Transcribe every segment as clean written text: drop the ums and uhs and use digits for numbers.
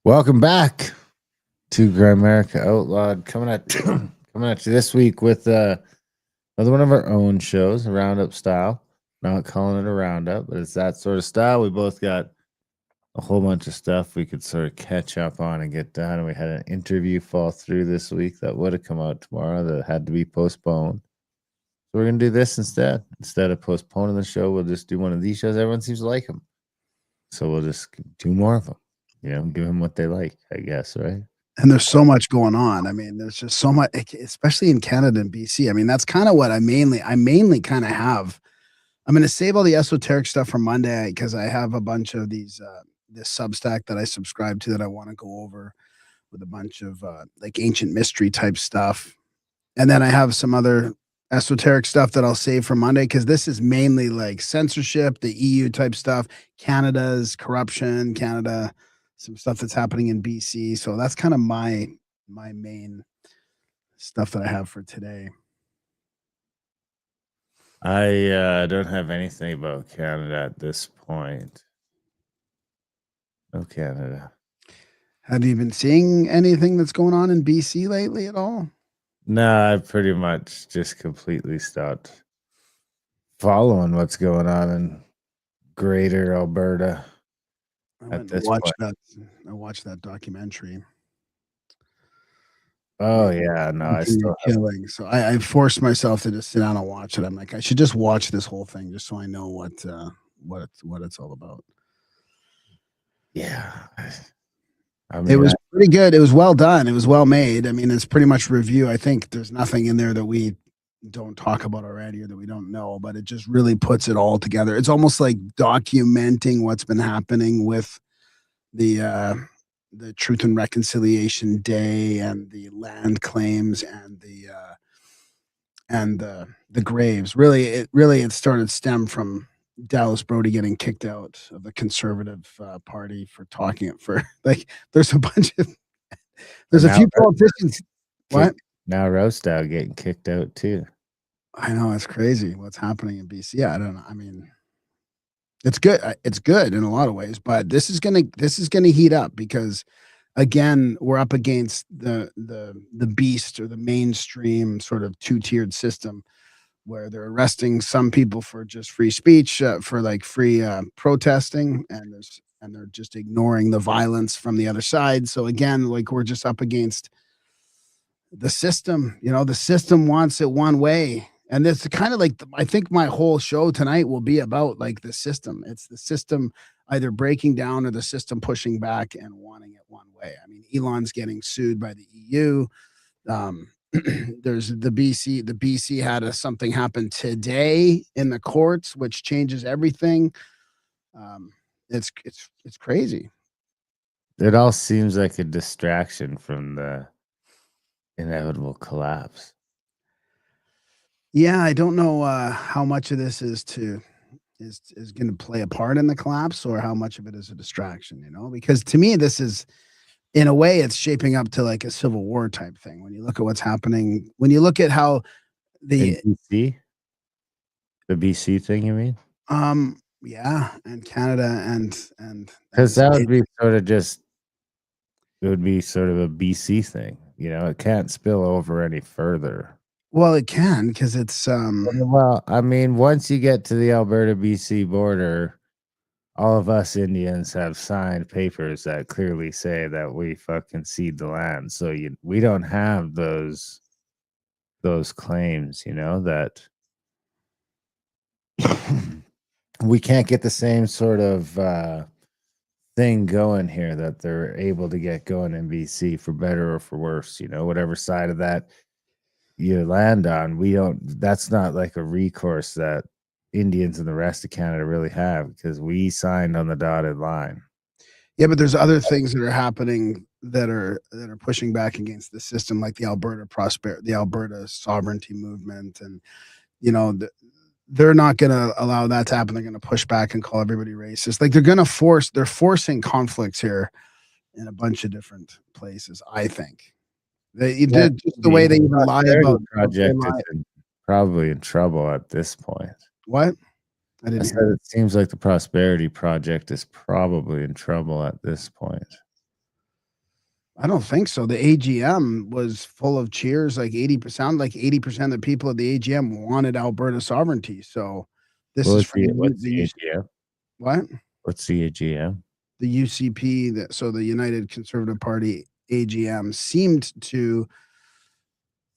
Welcome back to Grimerica Outlawed, coming at coming at you this week with another one of our own shows, a roundup style. Not calling it a roundup, but it's that sort of style. We both got a whole bunch of stuff we could sort of catch up on and get done. We had an interview fall through this week that would have come out tomorrow that had to be postponed. So we're gonna do this instead. Instead of postponing the show, we'll just do one of these shows. Everyone seems to like them, so we'll just do more of them. Give them what they like, I guess, right? And there's so much going on. I mean, there's just so much, especially in Canada and BC. I mean, that's kind of what I mainly kind of have. I'm going to save all the esoteric stuff for Monday because I have a bunch of this Substack that I subscribe to that I want to go over with a bunch of like ancient mystery type stuff. And then I have some other esoteric stuff that I'll save for Monday because this is mainly like censorship, the EU type stuff, Canada's corruption, Canada, some stuff that's happening in BC. So that's kind of my main stuff that I have for today. I don't have anything about Canada at this point. No Canada. Have you been seeing anything that's going on in BC lately at all? No, I pretty much just completely stopped following what's going on in greater Alberta. I watched that documentary. Oh yeah, no, I still killing. So I forced myself to just sit down and watch it. I'm like, I should just watch this whole thing just so I know what it's all about. Yeah. It was pretty good. It was well done. It was well made. I mean, it's pretty much review. I think there's nothing in there that we don't talk about already or that we don't know, but it just really puts it all together. It's almost like documenting what's been happening with the Truth and Reconciliation Day and the land claims and the graves. Really, it stemmed from Dallas Brody getting kicked out of the Conservative Party for talking for like. There's a few politicians. What now? Rostow getting kicked out too. I know, it's crazy what's happening in BC. Yeah, I don't know. I mean, it's good. It's good in a lot of ways, but this is gonna heat up because again, we're up against the beast or the mainstream sort of two-tiered system where they're arresting some people for just free speech, for like free protesting, and they're just ignoring the violence from the other side. So again, like we're just up against the system. The system wants it one way. And it's kind of like, I think my whole show tonight will be about like the system. It's the system either breaking down or the system pushing back and wanting it one way. I mean, Elon's getting sued by the EU. There's the BC. The BC had something happen today in the courts, which changes everything. It's crazy. It all seems like a distraction from the inevitable collapse. Yeah, I don't know how much of this is going to play a part in the collapse or how much of it is a distraction, because to me, this is, in a way, it's shaping up to like a civil war type thing. When you look at what's happening, when you look at how the BC thing, you mean? Yeah, and Canada and because that would be it would be sort of a BC thing. It can't spill over any further. Well, it can because it's Well, I mean, once you get to the Alberta BC border, all of us Indians have signed papers that clearly say that we fucking cede the land. So we don't have those claims, that we can't get the same sort of thing going here that they're able to get going in BC, for better or for worse, whatever side of that you land on. That's not like a recourse that Indians and the rest of Canada really have because we signed on the dotted line. Yeah, but there's other things that are happening that are pushing back against the system, like the Alberta sovereignty movement, and they're not going to allow that to happen. They're going to push back and call everybody racist. Like they're forcing conflicts here in a bunch of different places. I think they did just the way they even lie about project is probably in trouble at this point. What? I didn't hear. It seems like the Prosperity Project is probably in trouble at this point. I don't think so. The AGM was full of cheers, like 80%, like 80% of the people at the AGM wanted Alberta sovereignty. So this is from What's the the UC AGM? what? What's the AGM? The UCP, so the United Conservative Party AGM seemed to,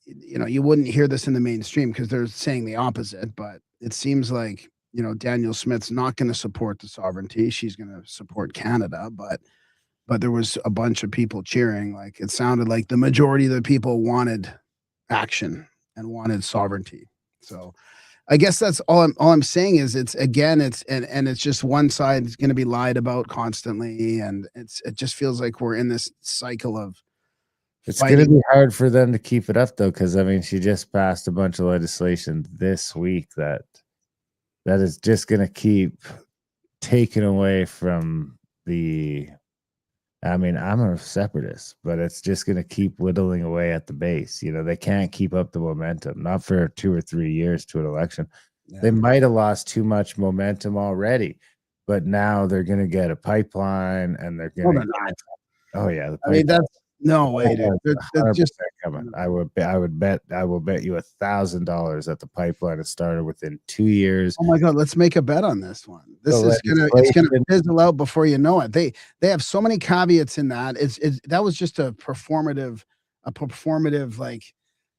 you wouldn't hear this in the mainstream because they're saying the opposite, but it seems like, Danielle Smith's not going to support the sovereignty. She's going to support Canada, but there was a bunch of people cheering. Like it sounded like the majority of the people wanted action and wanted sovereignty. So I guess that's all I'm saying is it's again it's and it's just one side is going to be lied about constantly, and it just feels like we're in this cycle of It's gonna fighting. be hard for them to keep it up though, because I mean, she just passed a bunch of legislation this week that is just gonna keep taking away from the. I mean, I'm a separatist, but it's just gonna keep whittling away at the base. You know, they can't keep up the momentum, not for 2 or 3 years to an election. They Yeah. might have lost too much momentum already, but now they're gonna get a pipeline and they're No, gonna they're not. oh yeah, the I mean, pipeline. that's no way, dude. They're just 100% coming. I will bet you $1,000 that the pipeline has started within 2 years. oh my god, let's make a bet on this one. The This is it's gonna legislation fizzle out before you know it. They have so many caveats in that. It's that was just a performative like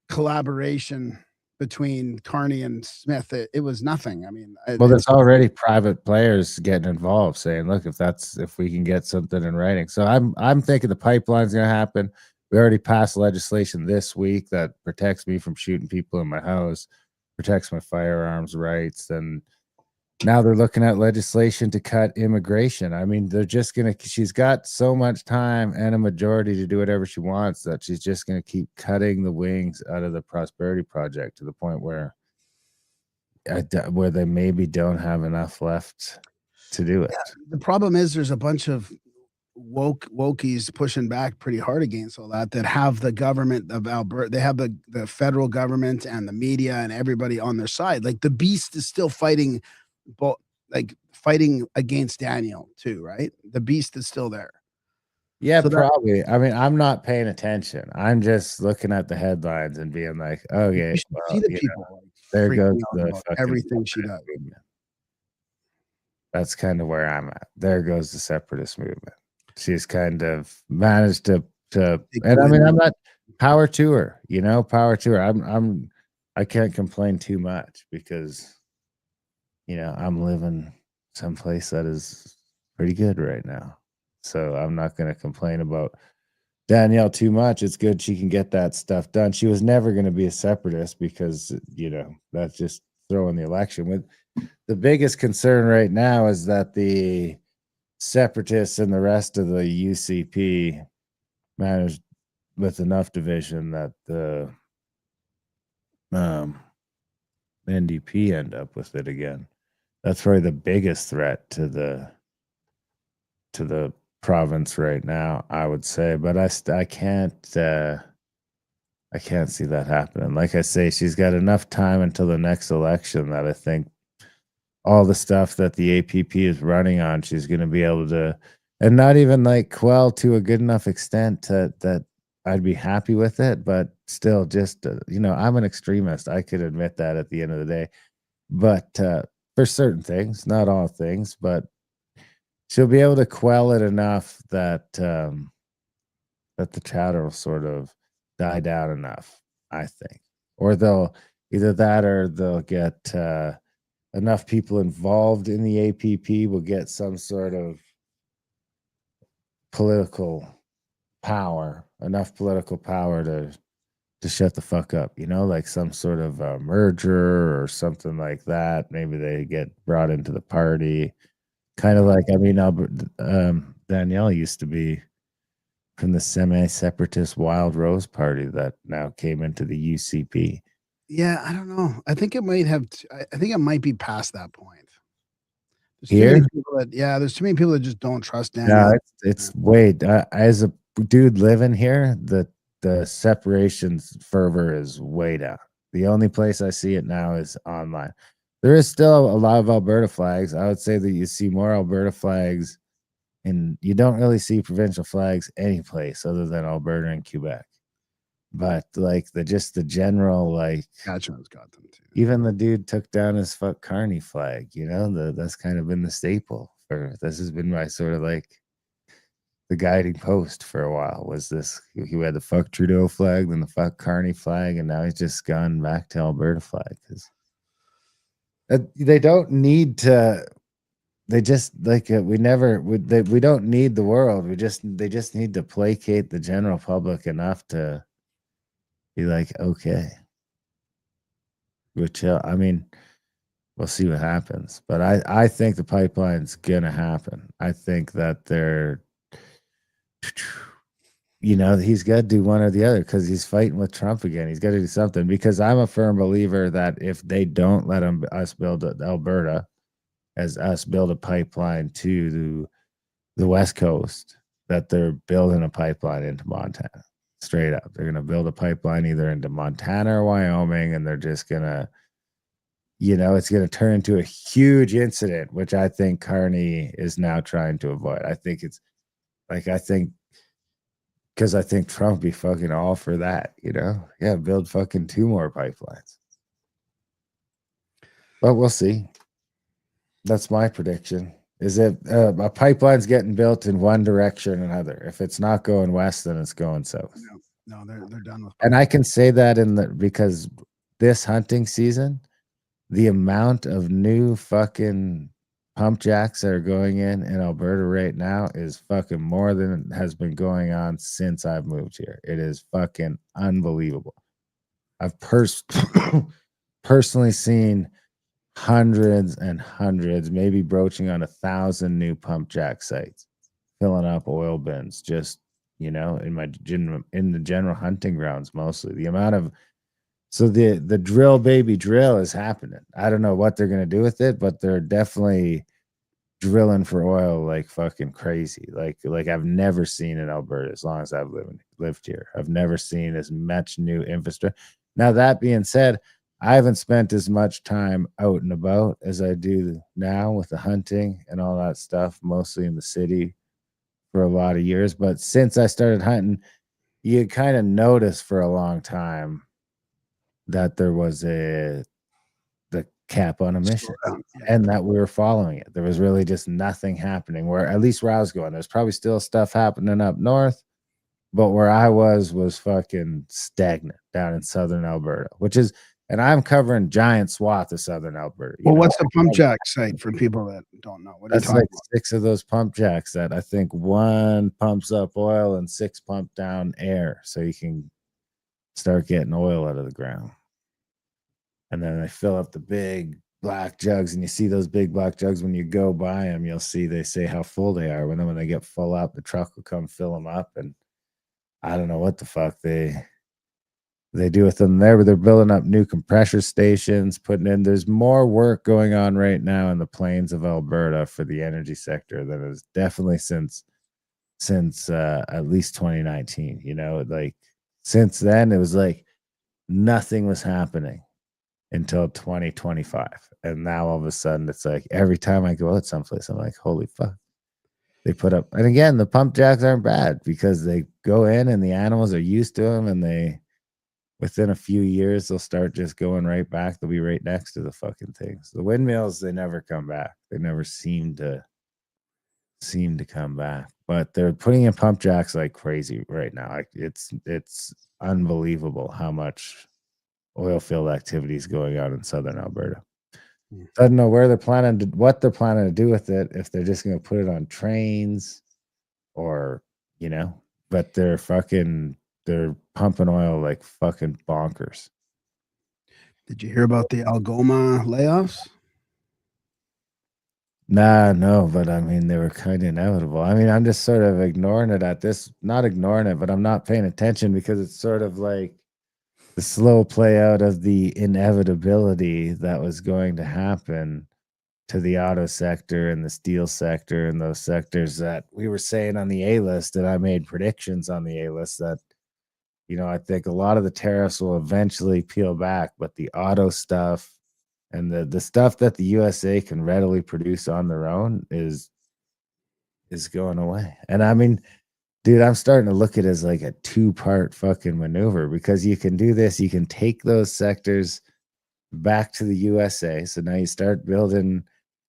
collaboration between Carney and Smith. It was nothing. I mean, well, it's there's already private players getting involved saying, "Look, if we can get something in writing." So I'm thinking the pipeline's gonna happen. We already passed legislation this week that protects me from shooting people in my house, protects my firearms rights, and now they're looking at legislation to cut immigration. I mean, they're just gonna she's got so much time and a majority to do whatever she wants that she's just gonna keep cutting the wings out of the prosperity project to the point where where they maybe don't have enough left to do it. the problem is there's a bunch of wokies pushing back pretty hard against all that have the government of Alberta. They have the federal government and the media and everybody on their side. Like the beast is still fighting, like fighting against Daniel too, right? The beast is still there. Yeah, So that probably. I mean, I'm not paying attention. I'm just looking at the headlines and being like, you okay, should see well, the people like there goes freaking out the about fucking everything she separatist does. movement. That's kind of where I'm at. There goes the separatist movement. She's kind of managed to Take and the I mean, wind I'm out. not power to her, power to her. I can't complain too much because I'm living someplace that is pretty good right now. So I'm not going to complain about Danielle too much. It's good she can get that stuff done. She was never going to be a separatist because, that's just throwing the election. With the biggest concern right now is that the separatists and the rest of the UCP managed with enough division that the NDP end up with it again. That's probably the biggest threat to the province right now, I would say. But I can't see that happening. Like I say, she's got enough time until the next election that I think all the stuff that the APP is running on, she's going to be able to, and not even like quell to a good enough extent that I'd be happy with it. But still, just I'm an extremist. I could admit that at the end of the day. But for certain things, not all things, but she'll be able to quell it enough that that the chatter will sort of die down enough, I think. Or they'll either that or they'll get enough people involved in the APP will get some sort of enough political power to shut the fuck up, like some sort of merger or something like that. Maybe they get brought into the party. Kind of like, I mean, Danielle used to be from the semi-separatist Wild Rose Party that now came into the UCP. Yeah, I don't know. I think it might have. I think it might be past that point. There's too many Here, people there's too many people that just don't trust no, Danielle. it's wait. As a dude living here, the separations fervor is way down. The only place I see it now is online. There is still a lot of Alberta flags. I would say that you see more Alberta flags and you don't really see provincial flags anyplace other than Alberta and Quebec. But like the general, like Saskatchewan's got them too. even the dude took down his fuck Carney flag, that's kind of been the staple for this has been my sort of like the guiding post for a while was this he had the fuck Trudeau flag, then the fuck Carney flag, and now he's just gone back to Alberta flag because they don't need to. They just like we don't need the world. They just need to placate the general public enough to be like, okay, we're chill. I mean, we'll see what happens, but I think the pipeline's gonna happen. I think that they're, he's got to do one or the other because he's fighting with Trump again. He's got to do something because I'm a firm believer that if they don't let us build Alberta as us build a pipeline to the West Coast, that they're building a pipeline into Montana. Straight up. They're going to build a pipeline either into Montana or Wyoming, and they're just going to, it's going to turn into a huge incident, which I think Carney is now trying to avoid. I think because I think Trump be fucking all for that, Yeah, build fucking 2 more pipelines. But we'll see. That's my prediction. Is it a pipeline's getting built in one direction or another? If it's not going west, then it's going south. No, they're done with. And I can say that because this hunting season, the amount of new fucking pump jacks that are going in Alberta right now is fucking more than has been going on since I've moved here. It is fucking unbelievable. I've personally seen hundreds and hundreds, maybe broaching on 1,000 new pump jack sites, filling up oil bins, just, in the general hunting grounds, mostly. The amount of, so the drill baby drill is happening. I don't know what they're going to do with it, but they're definitely drilling for oil like fucking crazy. Like I've never seen in Alberta as long as I've lived here. I've never seen as much new infrastructure. Now, that being said, I haven't spent as much time out and about as I do now with the hunting and all that stuff, mostly in the city for a lot of years. But since I started hunting, you kind of notice for a long time that there was the cap on emission and that we were following it. There was really just nothing happening where at least where I was going. There's probably still stuff happening up north, but where I was fucking stagnant down in southern Alberta, and I'm covering giant swath of southern Alberta. Well, what's the pump jack site for people that don't know? What are you talking about? 6 of those pump jacks that I think 1 pumps up oil and 6 pump down air, so you can start getting oil out of the ground. And then they fill up the big black jugs, and you see those big black jugs when you go by them. You'll see they say how full they are. When they get full up, the truck will come fill them up, and I don't know what the fuck they do with them there, but they're building up new compressor stations, putting in. There's more work going on right now in the plains of Alberta for the energy sector than is definitely since at least 2019. Like since then, it was like nothing was happening until 2025, and now all of a sudden it's like every time I go out someplace, I'm like, holy fuck. They put up, and again, the pump jacks aren't bad because they go in and the animals are used to them, and within a few years, they'll start just going right back. They'll be right next to the fucking things. The windmills, they never come back. They never seem to come back. But they're putting in pump jacks like crazy right now. Like it's unbelievable how much oil field activity is going on in southern Alberta. I don't know what they're planning to do with it, if they're just going to put it on trains or, but they're pumping oil like fucking bonkers. Did you hear about the Algoma layoffs? Nah, no, but I mean, they were kind of inevitable. I mean, I'm just sort of ignoring it not ignoring it, but I'm not paying attention because it's sort of like the slow play out of the inevitability that was going to happen to the auto sector and the steel sector and those sectors that we were saying on the A-list, and I made predictions on the A-list that, I think a lot of the tariffs will eventually peel back, but the auto stuff and the stuff that the USA can readily produce on their own is is going away. And I mean, dude, I'm starting to look at it as like a two-part fucking maneuver because you can do this. You can take those sectors back to the USA. So now you start building.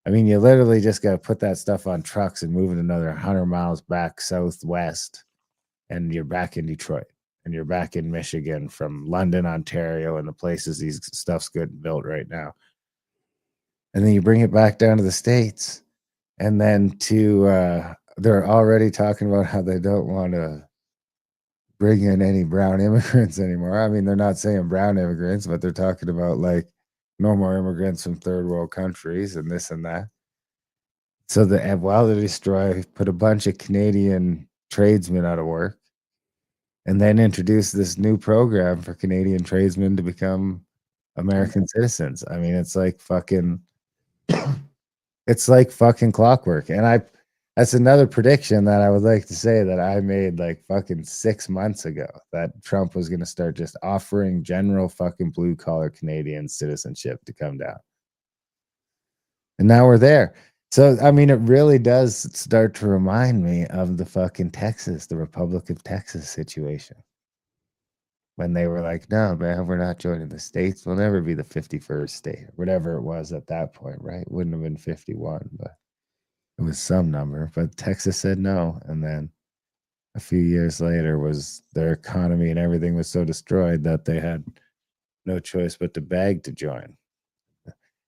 I mean, you literally just got to put that stuff on trucks and move it another 100 miles back southwest, and you're back in Detroit, and you're back in Michigan from London, Ontario, and the places these stuff's getting built right now. And then you bring it back down to the States, and then they're already talking about how they don't want to bring in any brown immigrants anymore. I mean, they're not saying brown immigrants, but they're talking about like no more immigrants from third world countries and this and that. So while they destroy, put a bunch of Canadian tradesmen out of work, and then introduce this new program for Canadian tradesmen to become American citizens. I mean, it's like fucking clockwork. And that's another prediction that I would like to say that I made like fucking 6 months ago, that Trump was going to start just offering general fucking blue collar Canadian citizenship to come down. And now we're there. So, I mean, it really does start to remind me of the fucking the Republic of Texas situation. When they were like, no, man, we're not joining the states. We'll never be the 51st state, whatever it was at that point, right? Wouldn't have been 51, but it was some number. But Texas said no. And then a few years later was their economy and everything was so destroyed that they had no choice but to beg to join.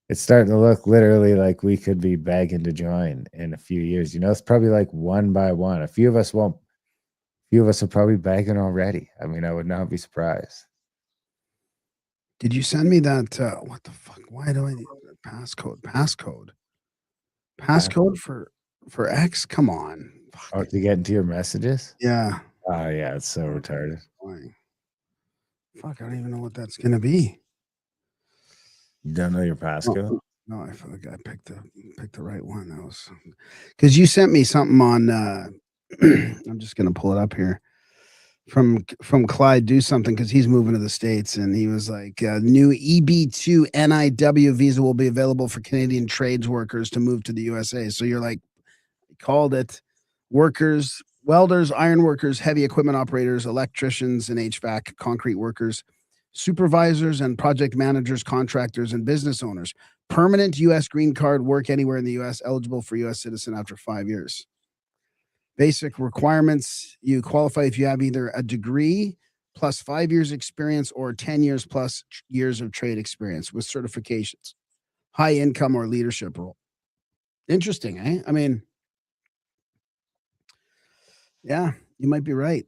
It's starting to look literally like we could be begging to join in a few years. You know, it's probably like one by one. A few of us won't. A few of us are probably begging already. I mean, I would not be surprised. Did you send me that? What the fuck? Why do I need passcode? Passcode for X? Come on. Oh, to get into your messages? Yeah. Oh, yeah, it's so retarded. Fuck, I don't even know what that's gonna be. You don't know your passcode? No, I feel like I picked the right one. That was because you sent me something on. I'm just gonna pull it up here from Clyde. Do something because he's moving to the States, and he was like, "New EB2 NIW visa will be available for Canadian trades workers to move to the USA." So you're like, called it workers, welders, iron workers, heavy equipment operators, electricians, and HVAC, concrete workers, supervisors and project managers, contractors, and business owners. Permanent U.S. green card, work anywhere in the U.S., eligible for U.S. citizen after 5 years. Basic requirements: you qualify if you have either a degree plus 5 years experience or 10 years plus years of trade experience with certifications, high income or leadership role. Interesting, eh? I mean, yeah, you might be right.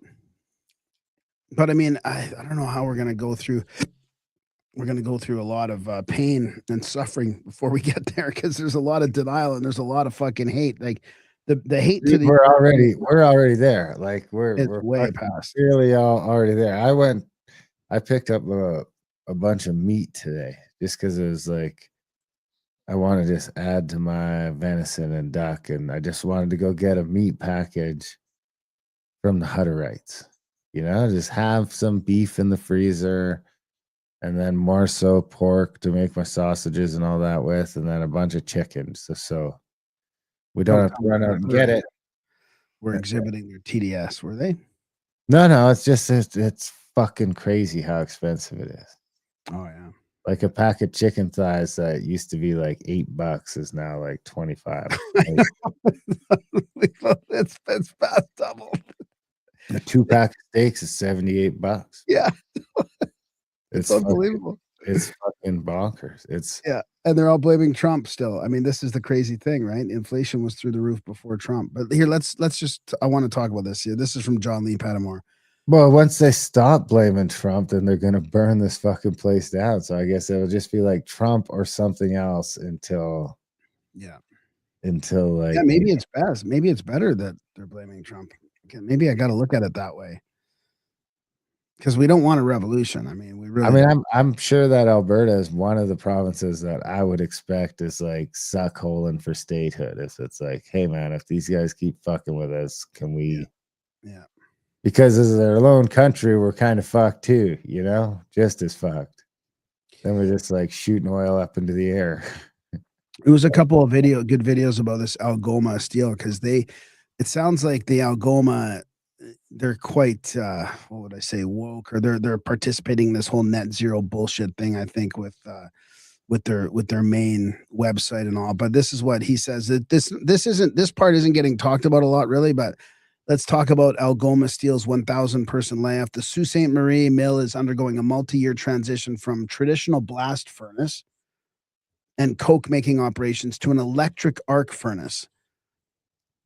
But I mean, I don't know how we're going to go through. We're going to go through a lot of pain and suffering before we get there, because there's a lot of denial and there's a lot of fucking hate. Like the hate to the we're already there. Like we're way past. Really already there. I picked up a bunch of meat today just because it was like I want to just add to my venison and duck, and I just wanted to go get a meat package from the Hutterites. You know, just have some beef in the freezer, and then more so pork to make my sausages and all that with, and then a bunch of chicken. So we don't have to run out and get it. We're exhibiting their TDS, were they? No, it's just it's fucking crazy how expensive it is. Oh yeah. Like a pack of chicken thighs that used to be like $8 is now like 25. It's past double. A 2-pack of steaks is $78. Yeah. It's unbelievable. It's fucking bonkers. Yeah. And they're all blaming Trump still. I mean, this is the crazy thing, right? Inflation was through the roof before Trump. But here, let's just, I want to talk about this here. This is from John Lee Pettimore. Well, once they stop blaming Trump, then they're going to burn this fucking place down. So I guess it'll just be like Trump or something else until like, maybe it's best. Maybe it's better that they're blaming Trump. Okay, maybe I got to look at it that way, because we don't want a revolution. I mean, we really. I mean, I'm sure that Alberta is one of the provinces that I would expect is like suckholing for statehood. If it's like, hey man, if these guys keep fucking with us, can we? Yeah. Because as their lone country, we're kind of fucked too. You know, just as fucked. Then we're just like shooting oil up into the air. It was a couple of good videos about this Algoma Steel, because it sounds like the Algoma, they're quite what would I say, woke, or they're participating in this whole net zero bullshit thing, I think, with their main website and all. But this is what he says, that this part isn't getting talked about a lot, really. But let's talk about Algoma Steel's 1,000 person layoff. The Sault Ste. Marie mill is undergoing a multi-year transition from traditional blast furnace and coke making operations to an electric arc furnace.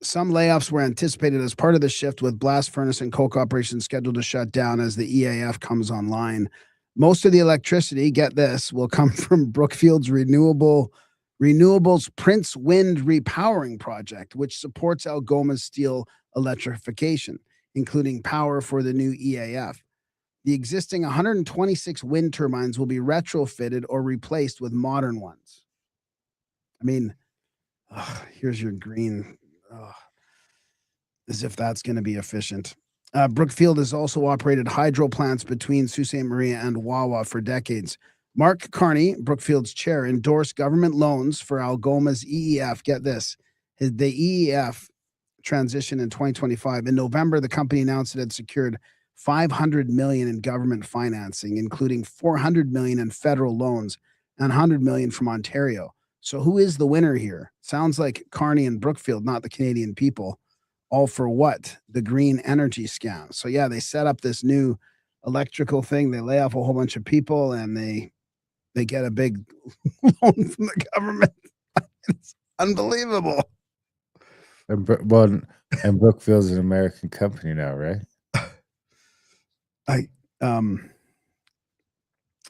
Some layoffs were anticipated as part of the shift, with blast furnace and coke operations scheduled to shut down as the EAF comes online. Most of the electricity, get this, will come from Brookfield's Renewables Prince Wind Repowering Project, which supports Algoma Steel electrification, including power for the new EAF. The existing 126 wind turbines will be retrofitted or replaced with modern ones. I mean, here's your green. As if that's going to be efficient. Brookfield has also operated hydro plants between Sault Ste. Marie and Wawa for decades. Mark Carney, Brookfield's chair, endorsed government loans for Algoma's EEF. Get this, the EEF transition in 2025. In November, the company announced it had secured $500 million in government financing, including $400 million in federal loans and $100 million from Ontario. So who is the winner here? Sounds like Carney and Brookfield, not the Canadian people. All for what? The green energy scam. So yeah, they set up this new electrical thing. They lay off a whole bunch of people, and they get a big loan from the government. It's unbelievable. And Brookfield's an American company now, right?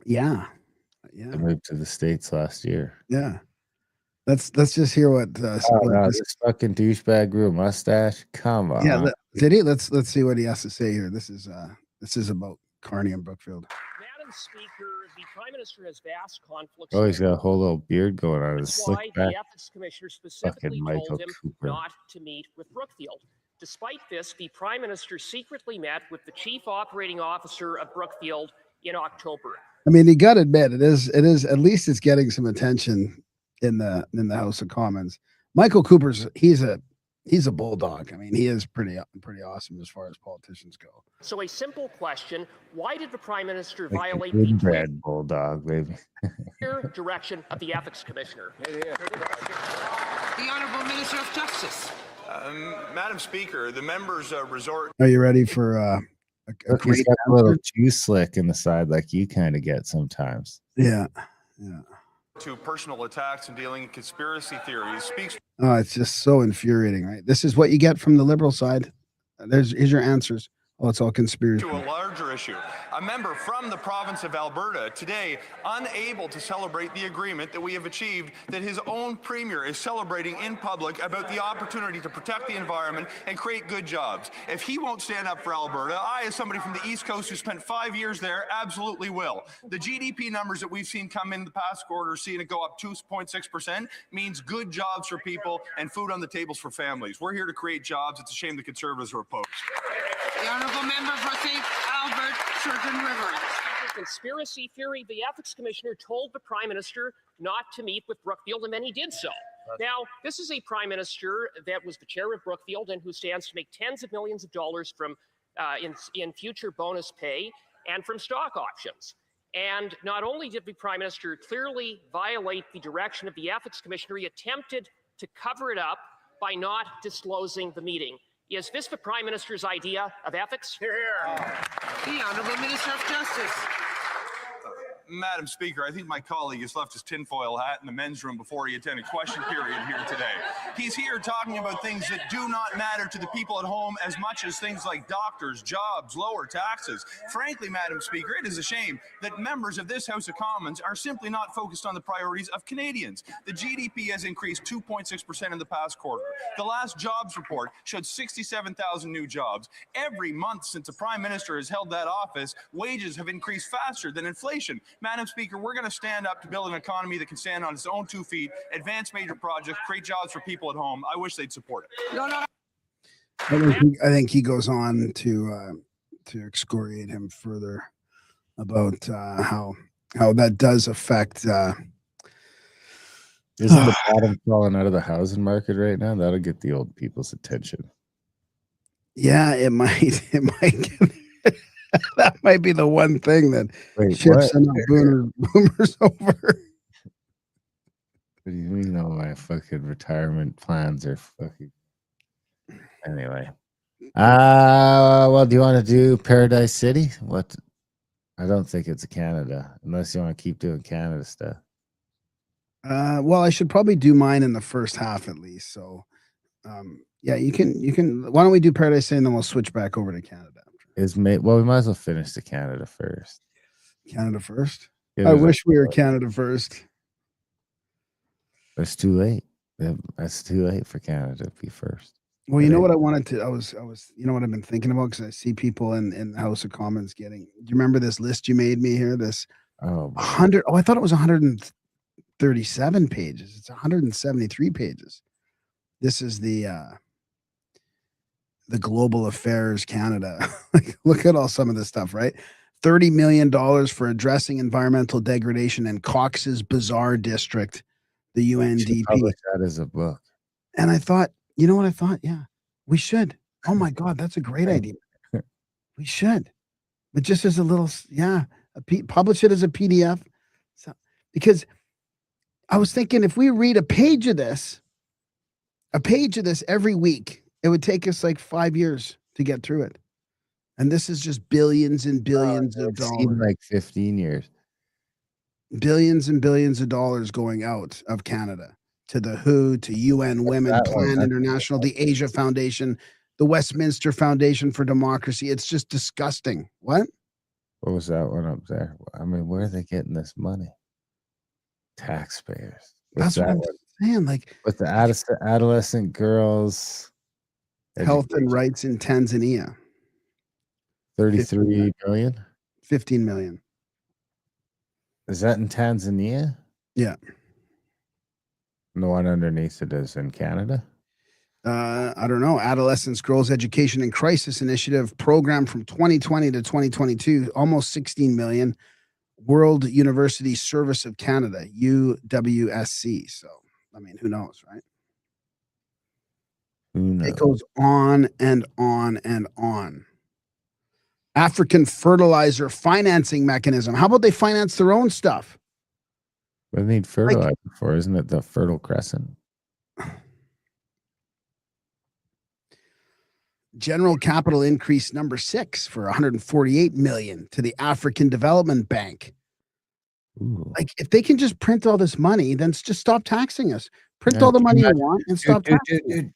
Yeah. They moved to the States last year. Yeah. Let's just hear what this fucking douchebag grew a mustache. Come on. Yeah, did he? Let's see what he has to say here. This is about Carney and Brookfield. Madam Speaker, the Prime Minister has vast conflicts. Oh, he's got a whole little beard going on. That's why the Ethics Commissioner specifically told him not to meet with Brookfield. Despite this, the Prime Minister secretly met with the Chief Operating Officer of Brookfield in October. I mean, you got to admit, it is at least it's getting some attention in the House of Commons. Michael Cooper's he's a bulldog. I mean, he is pretty awesome as far as politicians go. So a simple question: why did the Prime Minister violate the red bulldog, baby? Direction of the Ethics Commissioner? The Honourable Minister of Justice. Madam Speaker, the members resort. Are you ready for he's got a little juice slick in the side like you kind of get sometimes. Yeah. To personal attacks and dealing in conspiracy theories speaks. Oh, it's just so infuriating, right? This is what you get from the Liberal side. Here's your answers. Oh, it's all conspiracy. To a larger issue. A member from the province of Alberta today unable to celebrate the agreement that we have achieved, that his own premier is celebrating in public about the opportunity to protect the environment and create good jobs. If he won't stand up for Alberta, I, as somebody from the East Coast who spent 5 years there, absolutely will. The GDP numbers that we've seen come in the past quarter, seeing it go up 2.6%, means good jobs for people and food on the tables for families. We're here to create jobs. It's a shame the Conservatives are opposed. The Honourable Member for St. Albert, Turton River. Conspiracy theory, the Ethics Commissioner told the Prime Minister not to meet with Brookfield, and then he did so. Now, this is a Prime Minister that was the chair of Brookfield and who stands to make tens of millions of dollars from in future bonus pay and from stock options. And not only did the Prime Minister clearly violate the direction of the Ethics Commissioner, he attempted to cover it up by not disclosing the meeting. Is this the Prime Minister's idea of ethics? Here. The Honourable Minister of Justice. Madam Speaker, I think my colleague has left his tinfoil hat in the men's room before he attended question period here today. He's here talking about things that do not matter to the people at home as much as things like doctors, jobs, lower taxes. Frankly, Madam Speaker, it is a shame that members of this House of Commons are simply not focused on the priorities of Canadians. The GDP has increased 2.6% in the past quarter. The last jobs report showed 67,000 new jobs. Every month since the Prime Minister has held that office, wages have increased faster than inflation. Madam Speaker, we're going to stand up to build an economy that can stand on its own 2 feet, advance major projects, create jobs for people at home. I wish they'd support it. No. I think he goes on to excoriate him further about how that does affect. Isn't the bottom falling out of the housing market right now? That'll get the old people's attention. Yeah, it might. It might. That might be the one thing that Wait, shifts what? enough boomers over. What do you mean all my fucking retirement plans are fucking anyway? Well, do you want to do Paradise City? What? I don't think it's Canada, unless you want to keep doing Canada stuff. Well, I should probably do mine in the first half at least. So, yeah, you can. Why don't we do Paradise City and then we'll switch back over to Canada. Well, we might as well finish the Canada first. Canada first. Give I it a- wish we were Canada first. It's too late. That's too late for Canada to be first. Well, you It know ain't. what I wanted to. I was. You know what I've been thinking about because I see people in the House of Commons getting. Do you remember this list you made me here? This Oh, boy. 100. Oh, I thought it was 137 pages. It's 173 pages. This is the Global Affairs Canada. Like, look at all some of this stuff, right? $30 million for addressing environmental degradation in Cox's Bazar district, the We should UNDP. publish that as a book. And I thought, you know what I thought? Yeah, we should. Oh my God, that's a great idea. We should. But just as a little, publish it as a PDF. So, because I was thinking if we read a page of this every week, it would take us like 5 years to get through it. And this is just billions and billions of It seemed dollars, like 15 years. billions and billions of dollars going out of Canada to the WHO, to UN Women, that one? Plan That's- International, the Asia Foundation, the Westminster Foundation for Democracy. It's just disgusting. What? What was that one up there? I mean, where are they getting this money? Taxpayers. What's That's what that I'm one? saying. Like With the adolescent girls. health and education, rights in Tanzania, 33 million. 15 million. Is that in Tanzania? Yeah. And the one underneath it is in Canada. I don't know. Adolescents Girls Education and Crisis Initiative program from 2020 to 2022, almost 16 million. World University Service of Canada, UWSC. So, I mean, who knows, right? Who knows? It goes on and on and on. African fertilizer financing mechanism. How about they finance their own stuff? What do they need fertilizer for? Isn't it the Fertile Crescent? General capital increase number 6 for 148 million to the African Development Bank. Ooh. Like, if they can just print all this money, then just stop taxing us. Print Yeah, all the can money you you imagine- want and stop taxing us. Dude.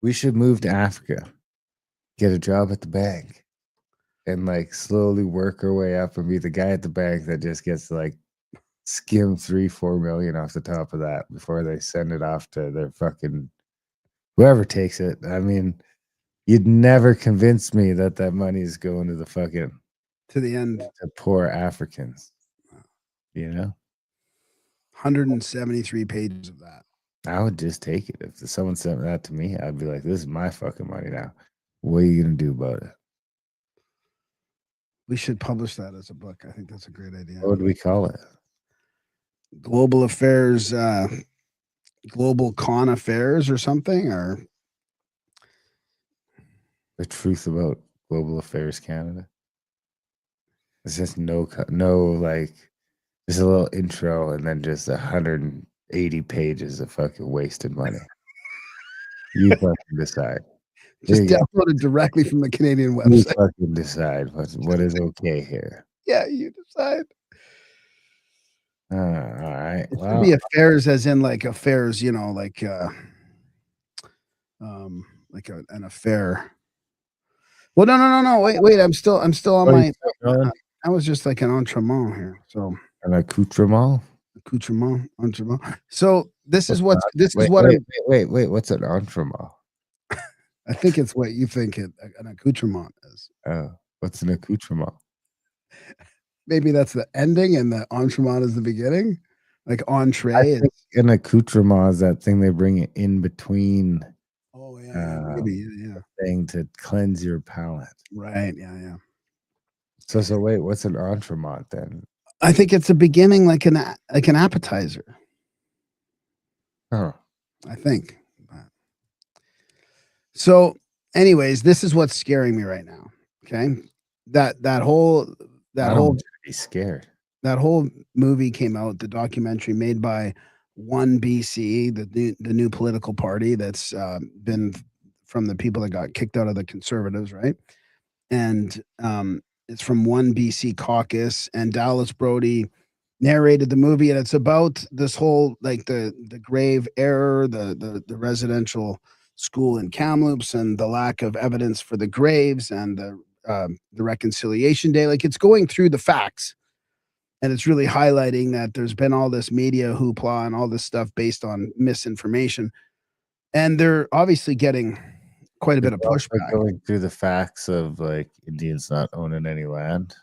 We should move to Africa, get a job at the bank, and like slowly work our way up and be the guy at the bank that just gets to like skim 3-4 million off the top of that before they send it off to their fucking whoever takes it. I mean, you'd never convince me that money is going to the fucking To the end, to poor Africans. You know, 173 pages of that. I would just take it. If someone sent that to me, I'd be like, this is my fucking money now. What are you going to do about it? We should publish that as a book. I think that's a great idea. What would we call it? Global Affairs, Global Con Affairs or something, or The truth about global affairs Canada. It's just no, like, just a little intro and then just 180 pages of fucking wasted money. You fucking decide. just There you download it directly from the Canadian You website. fucking decide what is okay here. Yeah, you decide. All right. It should Well, be affairs as in like affairs, you know, like an affair. Well, no. Wait. I'm still on what are my. you saying, That was just like an entremont here. So an accoutrement? entremont. So this is what Wait. What's an entremont? I think it's what you think an accoutrement is. Oh, what's an accoutrement? Maybe that's the ending and the entremont is the beginning. Like I entree is. think an accoutrement is that thing they bring it in between Oh yeah, maybe yeah. thing to cleanse your palate. Right, yeah. So wait, what's an entremont then? I think it's a beginning, like an appetizer. Oh, I think. So anyways, this is what's scaring me right now. Okay, that whole I don't want you to be scared. that whole movie came out, the documentary made by One BC, the new political party that's been from the people that got kicked out of the Conservatives, right? And it's from One BC Caucus, and Dallas Brody narrated the movie, and it's about this whole like the grave error, the residential school in Kamloops, and the lack of evidence for the graves, and the reconciliation day. Like, it's going through the facts, and it's really highlighting that there's been all this media hoopla and all this stuff based on misinformation, and they're obviously getting quite a bit of Also pushback. going through the facts of like Indians not owning any land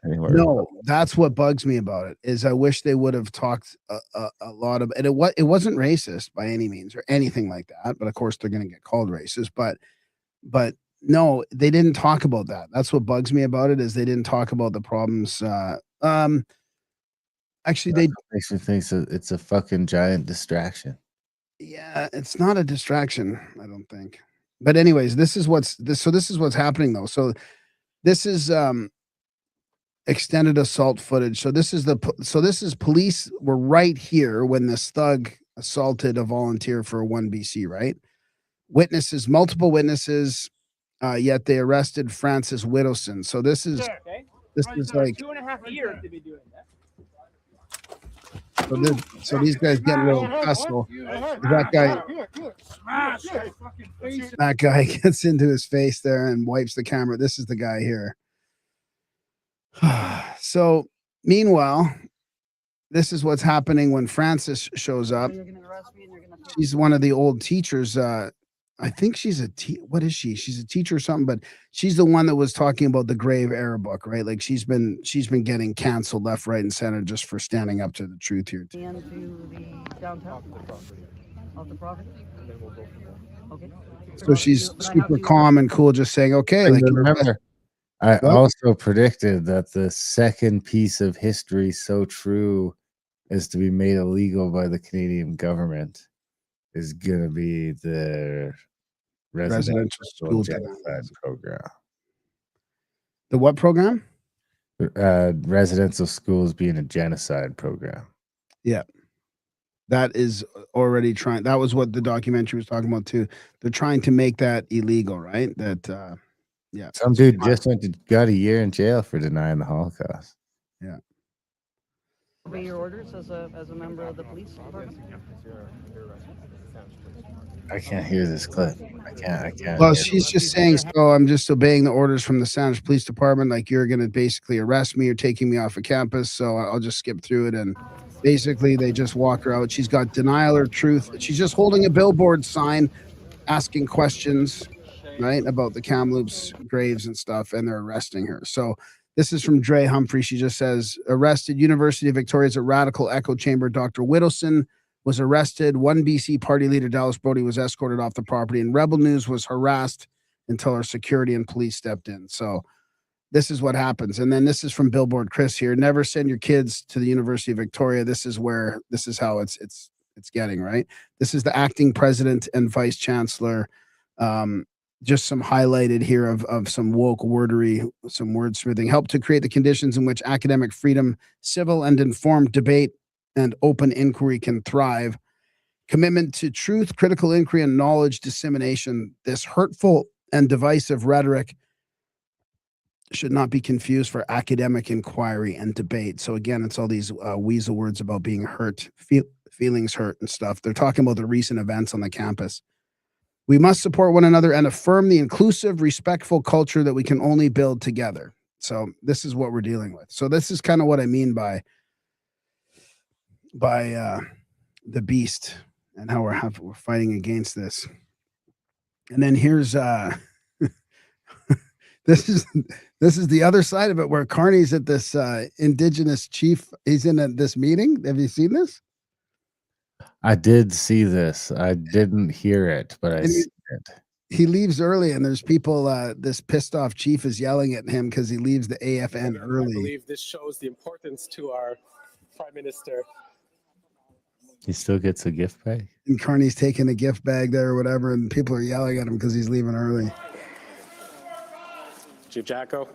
anywhere. No, that's what bugs me about it. Is I wish they would have talked a lot of, and it wasn't racist by any means or anything like that. But of course, they're going to get called racist. But no, they didn't talk about that. That's what bugs me about it, is they didn't talk about the problems. Actually, they Makes me think it's a fucking giant distraction. yeah, it's not a distraction, I don't think. But anyways, this is what's happening though. So this is extended assault footage. So this is police were right here when this thug assaulted a volunteer for One BC, right? Witnesses, multiple witnesses, yet they arrested Francis Whittleson. So this is like 2.5 years to be doing that. so these guys getting real hustle. That guy gets into his face there and wipes the camera. This is the guy here. So meanwhile, this is what's happening when Frances shows up. She's one of the old teachers. I think she's what is she? She's a teacher or something, but she's the one that was talking about the grave error book, right? Like she's been getting canceled left, right, and center just for standing up to the truth here. Into the downtown of the property. Okay. So she's super calm and cool, just saying, okay. Like, remember, I also predicted that the second piece of history so true as to be made illegal by the Canadian government is going to be the residential school genocide program. The what program? Residential schools being a genocide program. Yeah. That is already trying. That was what the documentary was talking about too. They're trying to make that illegal, right? That, yeah. Some dude just got a year in jail for denying the Holocaust. Yeah. Obey your orders as a member of the police department? I can't hear this clip. I can't. Well, she's just saying, so I'm just obeying the orders from the Sandwich Police Department. Like, you're going to basically arrest me or taking me off of campus. So I'll just skip through it. And basically, they just walk her out. She's got denial or truth. She's just holding a billboard sign, asking questions, right, about the Kamloops graves and stuff. And they're arresting her. So this is from Dre Humphrey. She just says, arrested, University of Victoria's a radical echo chamber. Dr. Whittleson was arrested. One BC party leader, Dallas Brody, was escorted off the property, and Rebel News was harassed until our security and police stepped in. So this is what happens. And then this is from Billboard Chris here. Never send your kids to the University of Victoria. This is how it's getting, right? This is the acting president and vice chancellor. Just some highlighted here of some woke wordery, some wordsmithing, help to create the conditions in which academic freedom, civil and informed debate, and open inquiry can thrive. Commitment to truth, critical inquiry, and knowledge dissemination. This hurtful and divisive rhetoric should not be confused for academic inquiry and debate. So again, it's all these weasel words about being hurt, feelings hurt and stuff. They're talking about the recent events on the campus. We must support one another and affirm the inclusive, respectful culture that we can only build together. So this is what we're dealing with. So this is kind of what I mean by the beast and how we're fighting against this. And then here's this is the other side of it, where Carney's at this Indigenous chief. He's in this meeting. Have you seen this? I did see this. I didn't hear it, but I see it. He leaves early, and there's people. This pissed off chief is yelling at him because he leaves the AFN early. I believe this shows the importance to our prime minister. He still gets a gift bag. And Carney's taking a gift bag there or whatever, and people are yelling at him because he's leaving early. Chief Jacko.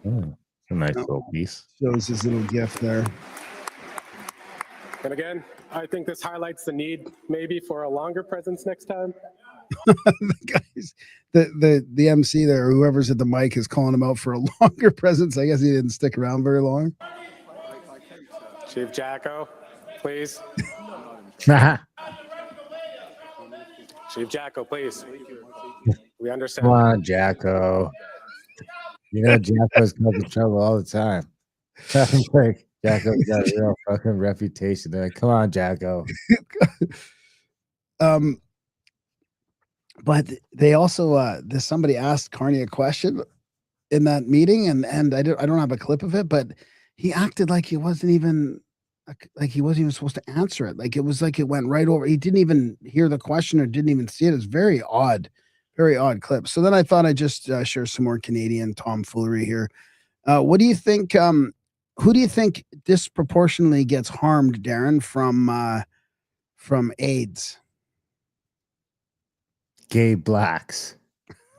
Oh, a nice little piece. Shows his little gift there. And again, I think this highlights the need maybe for a longer presence next time. The guys, the MC there, whoever's at the mic, is calling him out for a longer presence. I guess he didn't stick around very long. Chief Jacko, please. Chief Jacko, please. We understand. Come on, Jacko. You know Jacko's causing trouble all the time. Like, Jacko's got a real fucking reputation. They're like, come on, Jacko. But they also somebody asked Carney a question in that meeting, and I don't have a clip of it, but he acted like he wasn't even supposed to answer it. Like it was like it went right over. He didn't even hear the question or didn't even see it. It's very odd clip. So then I thought I'd just share some more Canadian tomfoolery here. What do you think? Who do you think disproportionately gets harmed, Darren, from AIDS? Gay blacks.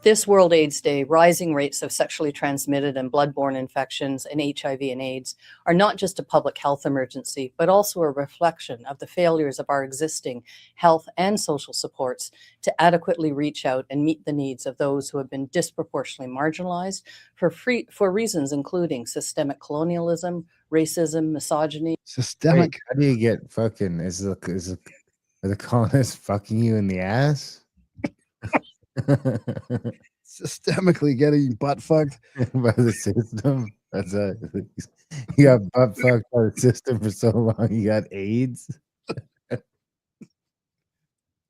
This World AIDS Day, rising rates of sexually transmitted and bloodborne infections and HIV and AIDS are not just a public health emergency, but also a reflection of the failures of our existing health and social supports to adequately reach out and meet the needs of those who have been disproportionately marginalized for reasons including systemic colonialism, racism, misogyny. Systemic. Wait, how do you get fucking? Are the colonists fucking you in the ass? Systemically getting butt fucked by the system. That's you got butt fucked by the system for so long. You got AIDS,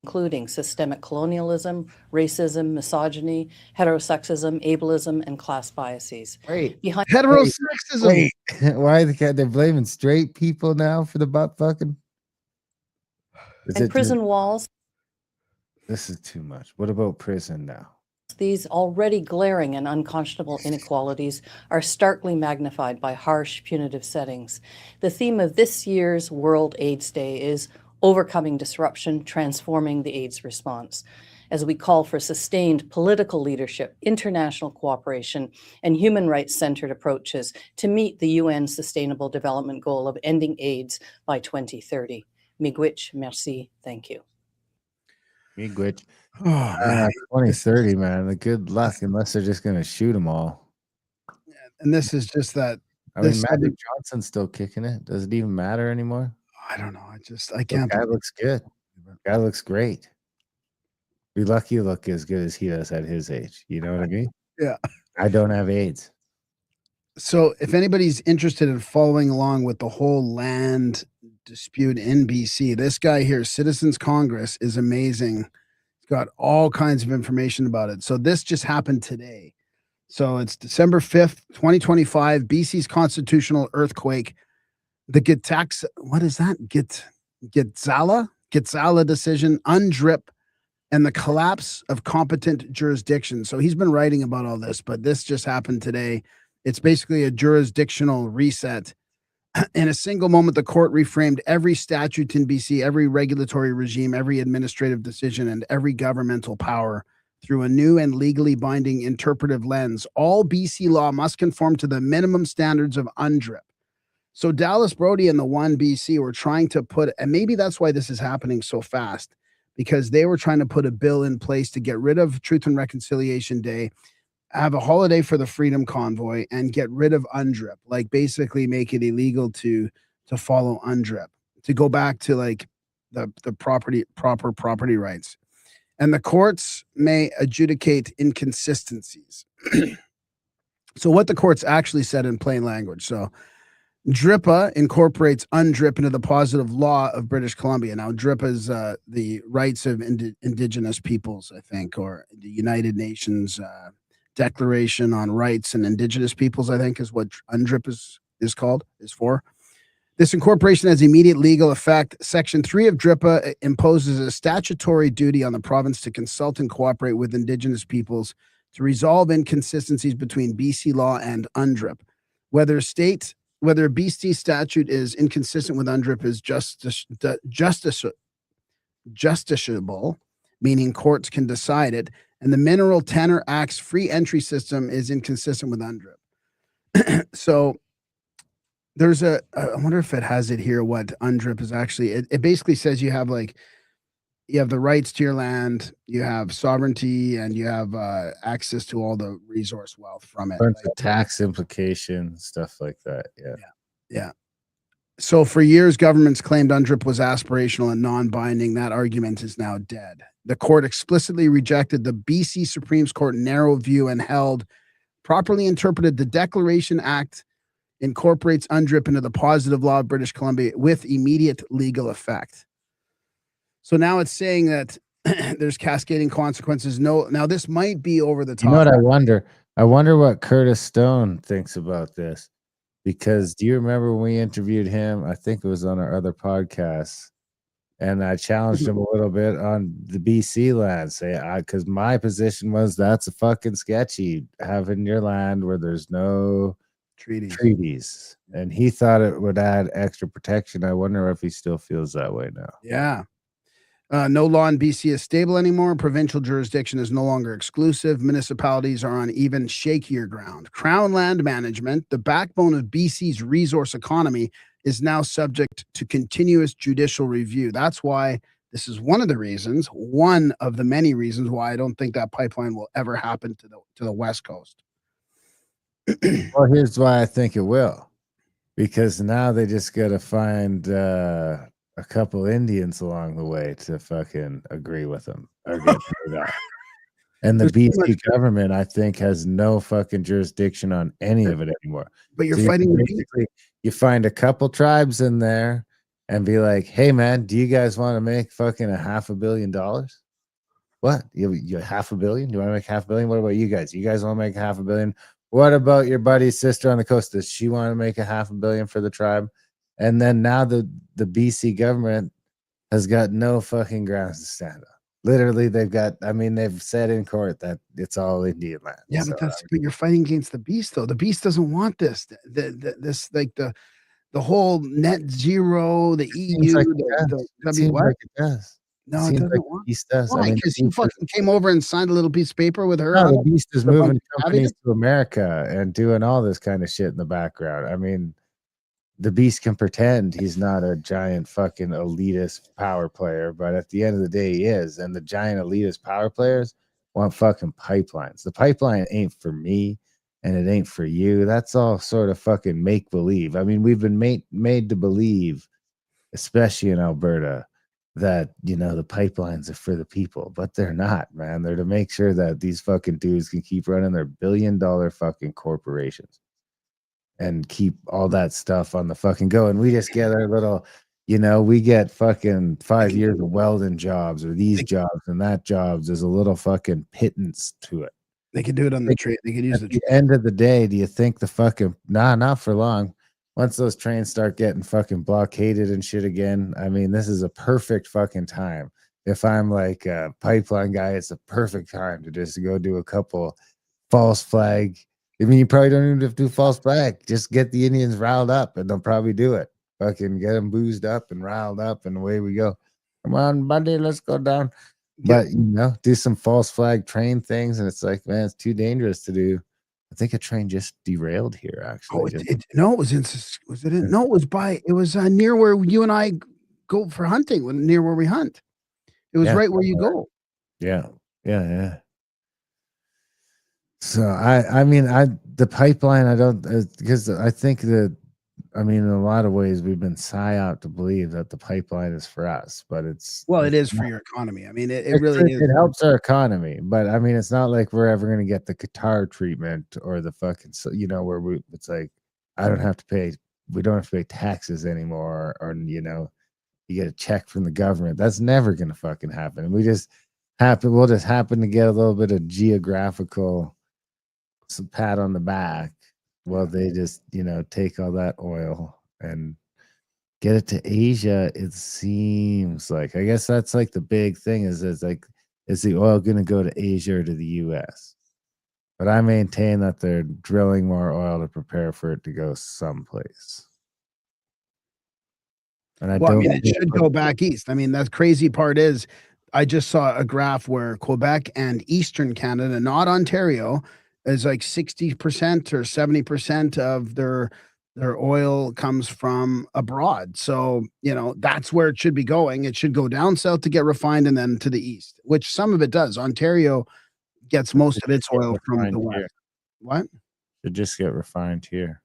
including systemic colonialism, racism, misogyny, heterosexism, ableism, and class biases. Wait, heterosexism. Wait, why they're blaming straight people now for the butt fucking? And prison walls. This is too much. What about prison now? These already glaring and unconscionable inequalities are starkly magnified by harsh, punitive settings. The theme of this year's World AIDS Day is overcoming disruption, transforming the AIDS response, as we call for sustained political leadership, international cooperation, and human rights-centered approaches to meet the UN Sustainable Development Goal of ending AIDS by 2030. Miigwech, merci, thank you. Miigwech. 2030, man. The good luck, unless they're just gonna shoot them all. And this is just that. I mean, Magic Johnson's still kicking it. Does it even matter anymore? I don't know. I can't. The guy looks good. The guy looks great. Be lucky to look as good as he does at his age. You know what I mean? Yeah. I don't have AIDS. So if anybody's interested in following along with the whole land dispute in BC, this guy here, Citizens Congress, is amazing. He's got all kinds of information about it. So this just happened today. So it's December 5th, 2025, BC's constitutional earthquake. The Gitax, what is that? Gitxaala decision, UNDRIP, and the collapse of competent jurisdiction. So he's been writing about all this, but this just happened today. It's basically a jurisdictional reset. In a single moment, the court reframed every statute in BC, every regulatory regime, every administrative decision, and every governmental power through a new and legally binding interpretive lens. All BC law must conform to the minimum standards of UNDRIP. So Dallas Brody and the One BC were trying to put, and maybe that's why this is happening so fast, because they were trying to put a bill in place to get rid of Truth and Reconciliation Day, have a holiday for the Freedom Convoy, and get rid of UNDRIP, like basically make it illegal to follow UNDRIP, to go back to like the proper property rights. And the courts may adjudicate inconsistencies. So what the courts actually said in plain language. So DRIPA incorporates UNDRIP into the positive law of British Columbia. Now, DRIPA is the rights of Indigenous peoples, I think, or the United Nations Declaration on Rights and Indigenous Peoples, I think, is what UNDRIP is for. This incorporation has immediate legal effect. Section 3 of DRIPA imposes a statutory duty on the province to consult and cooperate with Indigenous peoples to resolve inconsistencies between BC law and UNDRIP. Whether a BC statute is inconsistent with UNDRIP is justiciable, meaning courts can decide it, and the Mineral Tenor Act's free entry system is inconsistent with UNDRIP. So there's I wonder if it has it here, what UNDRIP is actually, it basically says you have the rights to your land, you have sovereignty, and you have access to all the resource wealth from it. Bunch of tax implications, stuff like that. Yeah. Yeah. So for years, governments claimed UNDRIP was aspirational and non-binding. That argument is now dead. The court explicitly rejected the BC Supreme Court narrow view and held, properly interpreted, the Declaration Act incorporates UNDRIP into the positive law of British Columbia with immediate legal effect. So now it's saying that there's cascading consequences. No, now this might be over the top. You know what I wonder? I wonder what Curtis Stone thinks about this. Because do you remember when we interviewed him? I think it was on our other podcast, and I challenged him a little bit on the BC land. Because my position was that's a fucking sketchy having your land where there's no treaties, and he thought it would add extra protection. I wonder if he still feels that way now. Yeah. No law in BC is stable anymore. Provincial jurisdiction is no longer exclusive. Municipalities are on even shakier ground. Crown land management, the backbone of BC's resource economy, is now subject to continuous judicial review. That's why this is one of the many reasons why I don't think that pipeline will ever happen to the West Coast. Well, here's why I think it will. Because now they just got to find a couple Indians along the way to fucking agree with them or get through that. And the BC government, I think, has no fucking jurisdiction on any of it anymore. But you're fighting basically, you find a couple tribes in there and be like, hey man, do you guys want to make fucking $500 million? What? You $500 million? Do you want to make $500 million? What about you guys? You guys want to make $500 million? What about your buddy's sister on the coast? Does she want to make $500 million for the tribe? And then now the BC government has got no fucking grounds to stand on. Literally, they've said in court that it's all Indian land. Yeah, so, but you're fighting against the beast, though. The beast doesn't want this. The whole net zero, the EU, like what? It does. No, it doesn't want. Beast does. Why? Because he fucking came over and signed a little piece of paper with her. No, the beast is moving companies to America and doing all this kind of shit in the background. I mean, the beast can pretend he's not a giant fucking elitist power player, but at the end of the day, he is. And the giant elitist power players want fucking pipelines. The pipeline ain't for me and it ain't for you. That's all sort of fucking make believe. I mean, we've been made to believe, especially in Alberta, that, you know, the pipelines are for the people, but they're not, man. They're to make sure that these fucking dudes can keep running their billion-dollar fucking corporations and keep all that stuff on the fucking go. And we just get our little, you know, we get fucking 5 years of welding jobs or these jobs and that jobs. There's a little fucking pittance to it. They could do it on the train. They could use at the end of the day. Do you think the fucking not for long? Once those trains start getting fucking blockaded and shit again, I mean, this is a perfect fucking time. If I'm like a pipeline guy, it's a perfect time to just go do a couple false flag. I mean, you probably don't even have to do false flag. Just get the Indians riled up and they'll probably do it. Fucking get them boozed up and riled up and away we go. Come on, buddy, let's go down. But, you know, do some false flag train things. And it's like, man, it's too dangerous to do. I think a train just derailed here, actually. It was near where you and I go for hunting, near where we hunt. It was right where you go. Yeah. So the pipeline, I don't, because I think that, I mean, in a lot of ways we've been psyoped to believe that the pipeline is for us, but it is for your economy. I mean, it really is. It helps our economy, but I mean, it's not like we're ever going to get the Qatar treatment or the fucking, you know, where it's like, we don't have to pay taxes anymore, or, you know, you get a check from the government. That's never going to fucking happen. We'll just happen to get a little bit of geographical, some pat on the back. Well, they just, you know, take all that oil and get it to Asia. It seems like, I guess that's like the big thing is like, is the oil going to go to Asia or to the US? But I maintain that they're drilling more oil to prepare for it to go someplace. And it should go back east. I mean, that crazy part is I just saw a graph where Quebec and Eastern Canada, not Ontario, is like 60% or 70% of their oil comes from abroad. So, that's where it should be going. It should go down south to get refined and then to the east, which some of it does. Ontario gets most of its oil from the Refined west. here. What? Should just get refined here.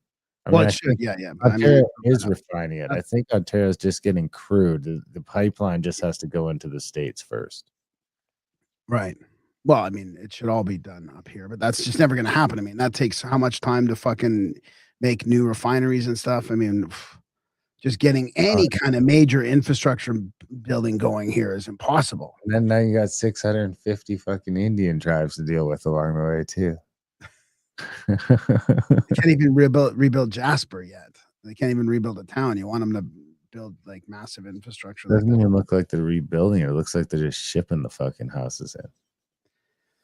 I Well, mean, it I should. think Yeah, yeah. But Ontario is refining it. I think Ontario's just getting crude. The pipeline just has to go into the States first. right. Well, I mean, it should all be done up here, but that's just never going to happen. I mean, that takes how much time to fucking make new refineries and stuff. I mean, just getting any kind of major infrastructure building going here is impossible. And then now you got 650 fucking Indian tribes to deal with along the way too. They can't even rebuild Jasper yet. They can't even rebuild a town. You want them to build like massive infrastructure. Like Doesn't even look like they're rebuilding it. It looks like they're just shipping the fucking houses in.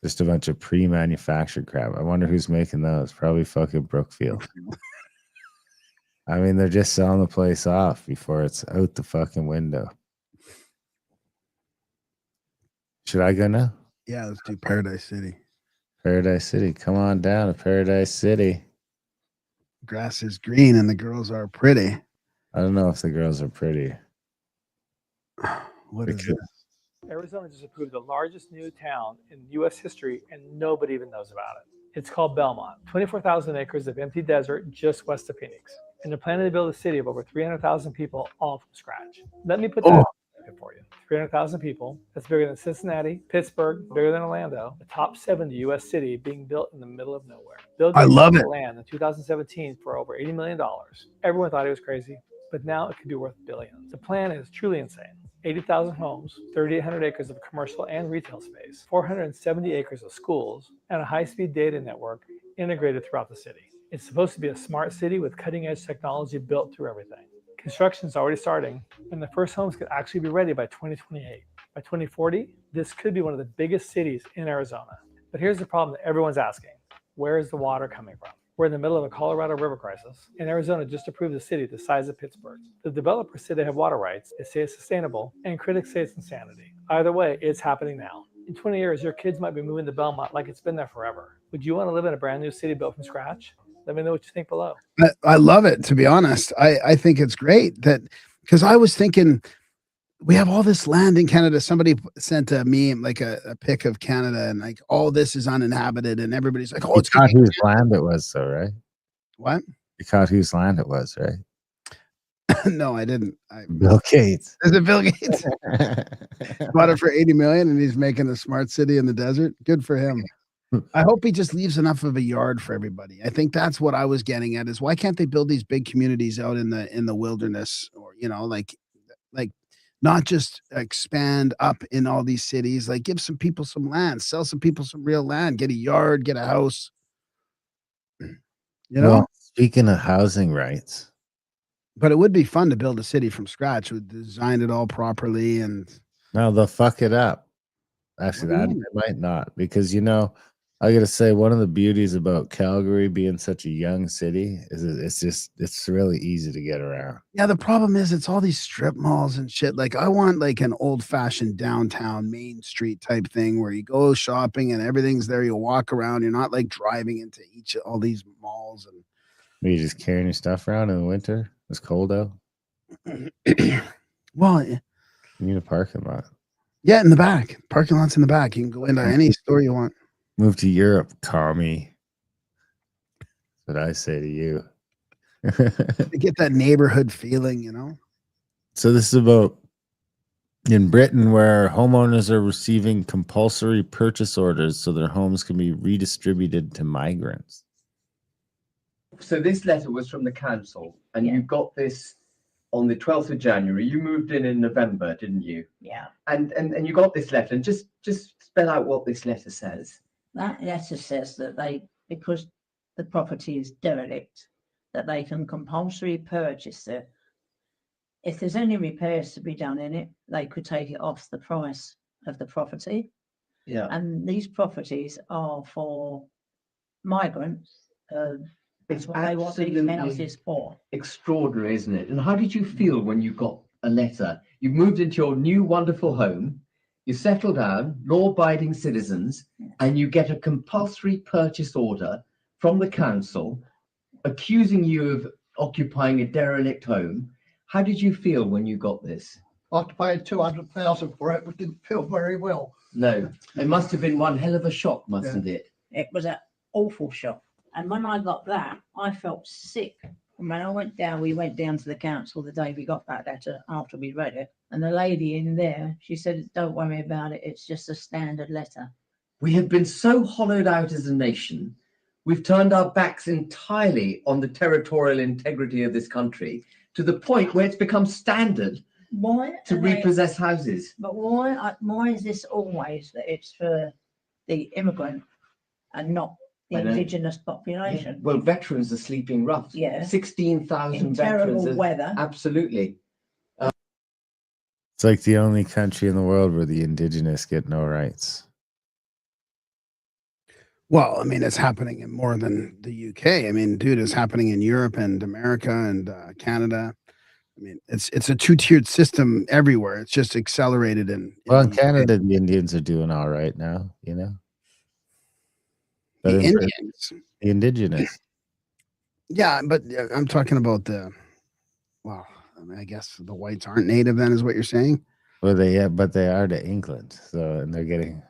Just a bunch of pre-manufactured crap. I wonder who's making those. Probably fucking Brookfield. I mean, they're just selling the place off before it's out the fucking window. Should I go now? Yeah, let's do Paradise City. Paradise City. Come on down to Paradise City. Grass is green and the girls are pretty. I don't know if the girls are pretty. What is Because- this? Arizona just approved the largest new town in U.S. history, and nobody even knows about it. It's called Belmont, 24,000 acres of empty desert just west of Phoenix. And they're planning to build a city of over 300,000 people, all from scratch. Let me put that in perspective for you. 300,000 people, that's bigger than Cincinnati, Pittsburgh, bigger than Orlando, the top 70 U.S. city being built in the middle of nowhere. Bill I Gates love bought it. land in 2017 for over $80 million. Everyone thought he was crazy, but now it could be worth billions. The plan is truly insane. 80,000 homes, 3,800 acres of commercial and retail space, 470 acres of schools, and a high-speed data network integrated throughout the city. It's supposed to be a smart city with cutting-edge technology built through everything. Construction is already starting, and the first homes could actually be ready by 2028. By 2040, this could be one of the biggest cities in Arizona. But here's the problem that everyone's asking. Where is the water coming from? We're in the middle of a Colorado River crisis, and Arizona just approved a city the size of Pittsburgh. The developers say they have water rights, they say it's sustainable, and critics say it's insanity. Either way, it's happening now. In 20 years, your kids might be moving to Belmont like it's been there forever. Would you want to live in a brand new city built from scratch? Let me know what you think below. I love it, to be honest. I think it's great that, because I was thinking we have all this land in Canada. Somebody sent a meme, like a pic of Canada, and like all this is uninhabited, and everybody's like, "Oh, You it's caught good." whose land it was, though, right? What? You caught whose land it was, right? No, I didn't. Bill Gates. Is it Bill Gates? Bought it for 80 million, and he's making a smart city in the desert. Good for him. I hope he just leaves enough of a yard for everybody. I think that's what I was getting at, is why can't they build these big communities out in the wilderness, or like not just expand up in all these cities, like give some people some land, sell some people some real land, get a yard, get a house. Well, speaking of housing rights, But it would be fun to build a city from scratch. Would design it all properly, and no, they'll fuck it up. Actually, What do that you they might not, because I gotta say, one of the beauties about Calgary being such a young city is it's really easy to get around. yeah, the problem is it's all these strip malls and shit. Like I want like an old fashioned downtown Main Street type thing where you go shopping and everything's there. You walk around. You're not like driving into all these malls and. Are you just carrying your stuff around in the winter? It's cold out. Well, You need a parking lot. yeah, in the back. Parking lot's in the back. You can go into any store you want. Move to Europe, commie. That's what I say to you. To get that neighborhood feeling. So this is about in Britain, where homeowners are receiving compulsory purchase orders so their homes can be redistributed to migrants. So this letter was from the council, and you got this on the 12th of January. You moved in November, didn't you? Yeah, And you got this letter, and just spell out what this letter says. that letter says that because the property is derelict, that they can compulsory purchase it. If there's any repairs to be done in it, they could take it off the price of the property. Yeah. And these properties are for migrants. That's It's what they want these absolutely houses for. extraordinary, isn't it? And how did you feel when you got a letter? You've moved into your new wonderful home. You settle down, law-abiding citizens, and you get a compulsory purchase order from the council accusing you of occupying a derelict home. How did you feel when you got this? After paying 200,000 for it, we didn't feel very well. No, it must have been one hell of a shock, mustn't it? It was an awful shock. And when I got that, I felt sick. And when I went down, we went down to the council the day we got that letter after we read it. And the lady in there, she said, don't worry about it. It's just a standard letter. We have been so hollowed out as a nation. We've turned our backs entirely on the territorial integrity of this country to the point where it's become standard to repossess houses. But why is this always that it's for the immigrant and not the indigenous population? Well, veterans are sleeping rough. Yeah. 16,000 veterans. Terrible weather. Absolutely. It's like the only country in the world where the indigenous get no rights. Well, I mean, it's happening in more than the UK. I mean, dude, it's happening in Europe and America and Canada. I mean, it's a two-tiered system everywhere. It's just accelerated in Well, in the Canada, the Indians are doing all right now, you know. But The in- Indians. the indigenous. Yeah, but I'm talking about well, I mean, I guess the whites aren't native then is what you're saying? Well, they are to England, so and they're getting.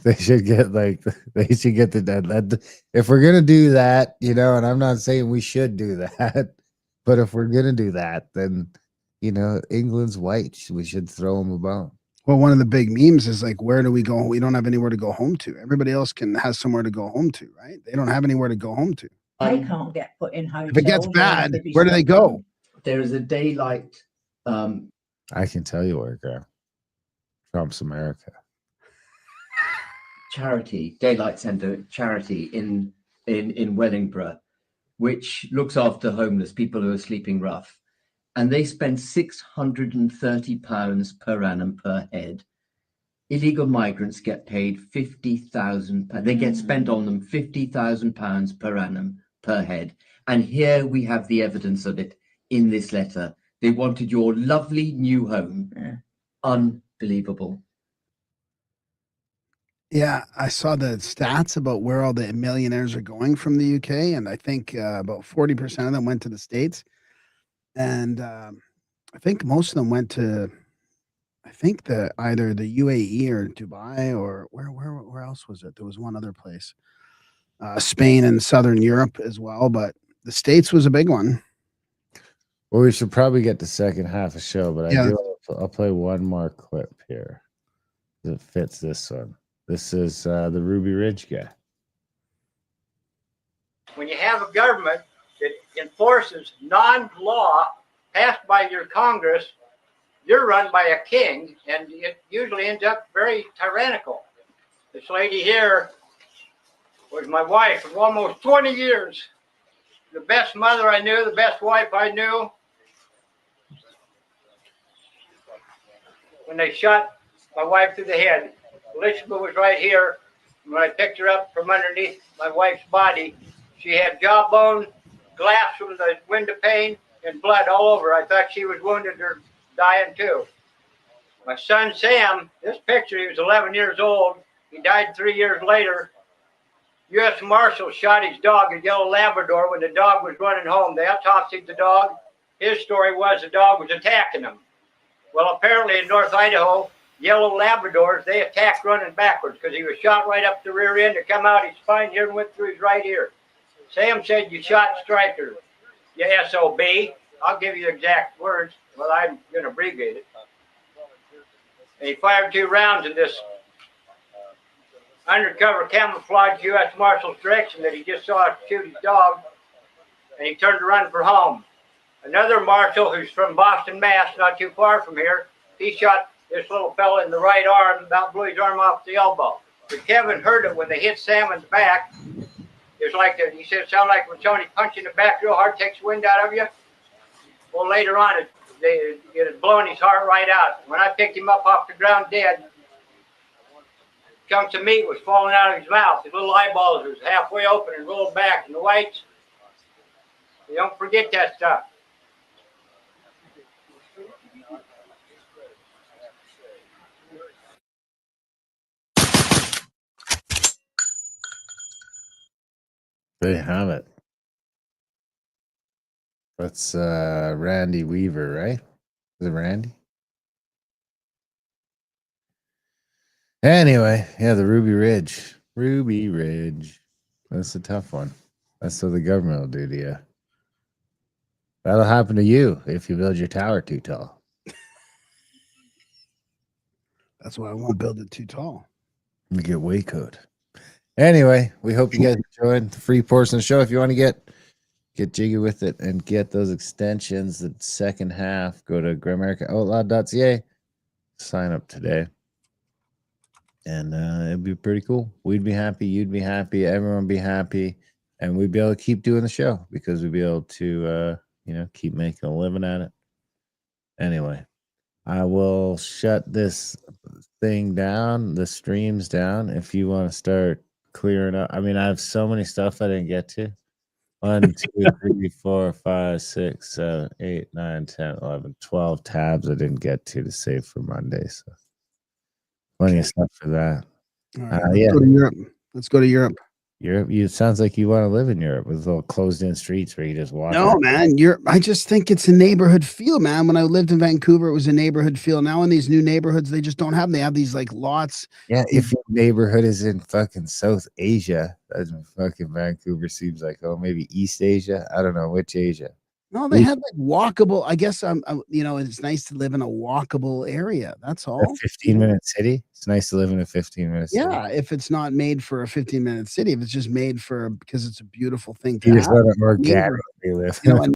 They should get they should get the that if we're gonna do that, you know. And I'm not saying we should do that, but if we're gonna do that, then you know, England's white. We should throw them a bone. Well, one of the big memes is like, where do we go? We don't have anywhere to go home to. Everybody else has somewhere to go home to, right? They don't have anywhere to go home to. They can't get put in hotels. If it gets or bad, to be where do they go? There is a daylight I can tell you where, girl. Trump's America. charity, daylight centre charity in Wellingborough, which looks after homeless people who are sleeping rough, and they spend £630 per annum per head. Illegal migrants get paid £50,000. They get spent on them £50,000 per annum per head. And here we have the evidence of it in this letter. They wanted your lovely new home. Unbelievable. Yeah, I saw the stats about where all the millionaires are going from the UK, and I think about 40% of them went to the States, and I think most of them went to, I think either the UAE or Dubai or where else was it? There was one other place, Spain and Southern Europe as well, but the States was a big one. Well, we should probably get the second half of show, but Yeah. I'll play one more clip here that fits this one. This is the Ruby Ridge guy. When you have a government that enforces non-law passed by your Congress, you're run by a king, and it usually ends up very tyrannical. This lady here was my wife for almost 20 years. The best mother I knew, the best wife I knew. When they shot my wife through the head, Elizabeth was right here. When I picked her up from underneath my wife's body, she had jawbone, glass from the window pane, and blood all over. I thought she was wounded or dying too. My son Sam, this picture, he was 11 years old. He died 3 years later. U.S. Marshal shot his dog, a yellow Labrador, when the dog was running home. They autopsied the dog. His story was the dog was attacking him. Well, apparently in North Idaho, yellow Labradors, they attacked running backwards because he was shot right up the rear end to come out his spine here and went through his right ear. Sam said, you shot Stryker, you SOB. I'll give you the exact words. Well, I'm going to abbreviate it. And he fired 2 rounds in this undercover camouflage U.S. Marshal's direction that he just saw shoot his dog, and he turned to run for home. Another Marshal who's from Boston, Mass, not too far from here, he shot this little fella in the right arm, about blew his arm off the elbow. But Kevin heard it when they hit Sam in the back. It was like, he said, it sounded like when somebody punched you in the back real hard, takes the wind out of you. Well, later on, it had blown his heart right out. When I picked him up off the ground dead, chunks of meat was falling out of his mouth. His little eyeballs was halfway open and rolled back. And the whites, you don't forget that stuff. There you have it. That's Randy Weaver, right? Is it Randy? Anyway, yeah, the Ruby Ridge. Ruby Ridge. That's a tough one. That's what the government will do to you. That'll happen to you if you build your tower too tall. That's why I won't build it too tall. You get Waycode. Anyway, we hope you guys enjoyed the free portion of the show. If you want to get jiggy with it and get those extensions, the second half, go to grimericaoutlaw.ca. Sign up today. And it'd be pretty cool. We'd be happy. You'd be happy. Everyone would be happy. And we'd be able to keep doing the show because we'd be able to, keep making a living at it. Anyway, I will shut this thing down, the streams down. If you want to start clearing up. I mean, I have so many stuff I didn't get to. 1, 2, 3, 4, 5, 6, 7, 8, 9, 10, 11, 12 tabs I didn't get to save for Monday. So plenty of stuff for that. All right, let's go to Europe. Let's go to Europe. Europe. It sounds like you want to live in Europe with little closed-in streets where you just walk. No, man. I just think it's a neighborhood feel, man. When I lived in Vancouver, it was a neighborhood feel. Now in these new neighborhoods, they just don't have them. They have these like lots. Yeah, if your neighborhood is in fucking South Asia, that's what fucking Vancouver seems like. Oh, maybe East Asia. I don't know which Asia. No, they have like walkable. I guess it's nice to live in a walkable area. That's all. A 15-minute city. It's nice to live in a 15-minute city. Yeah, if it's not made for a 15-minute city, if it's just made for because it's a beautiful thing to You just have. let it organically live. You know,